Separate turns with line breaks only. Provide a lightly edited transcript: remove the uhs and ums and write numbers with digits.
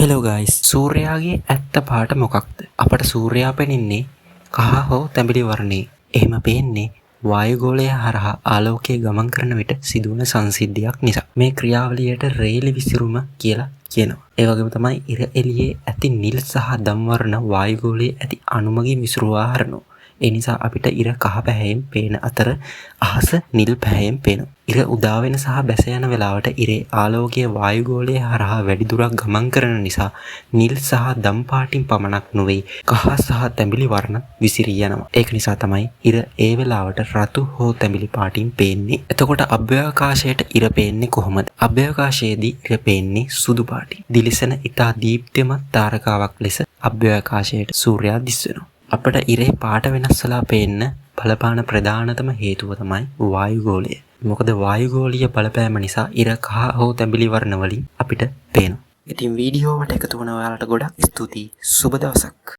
Hello guys, සූර්යාගේ ඇත්ත පාට මොකක්ද? අපට සූර්යා පෙනෙන්නේ කහ හෝ තැඹිලි වර්ණයේ. එහෙම පේන්නේ වායුගෝලය හරහා ආලෝකය ගමන් කරන විට සිදුවන සංසිද්ධියක් නිසා. මේ ක්‍රියාවලියට රේලි විසිරුම කියලා කියනවා. ඒ වගේම තමයි ඉර එළියේ ඇති නිල් සහ දම් වර්ණ වායුගෝලයේ ඇති අණුමගින් විසිරුවා හරිනවා. ඒ නිසා අපිට ඉර කහ පැහැයෙන් පේන අතර අහස නිල් පැහැයෙන් පේනවා. ඉර උදා වෙන සහ බැස යන වෙලාවට ඉරේ ආලෝකය වායුගෝලය හරහා වැඩි දුරක් ගමන් කරන නිසා නිල් සහ දම් පාටින් පමණක් නොවේ කහ සහ තැඹිලි වර්ණ විසිරී යනවා. ඒක නිසා තමයි ඉර ඒ වෙලාවට රතු හෝ තැඹිලි පාටින් පේන්නේ. එතකොට අභ්‍යවකාශයට ඉර පේන්නේ කොහොමද? අභ්‍යවකාශයේදී ඉර පේන්නේ සුදු පාටින්. දිලිසෙන ඉතා දීප්තිමත් තාරකාවක් ලෙස අභ්‍යවකාශයට සූර්යයා දිස් වෙනවා. අපට ඉරේ පාට වෙනස් වෙලා පේන්න බලපාන ප්‍රධානතම හේතුව තමයි වායුගෝලය. මොකද වායුගෝලීය බලපෑම නිසා ඉර කහ හෝ තැඹිලි වර්ණ වලින් අපිට පේනවා. ඉතින් වීඩියෝවට එකතු වුණ ඔයාලට ගොඩක් ස්තුතියි. සුබ දවසක්.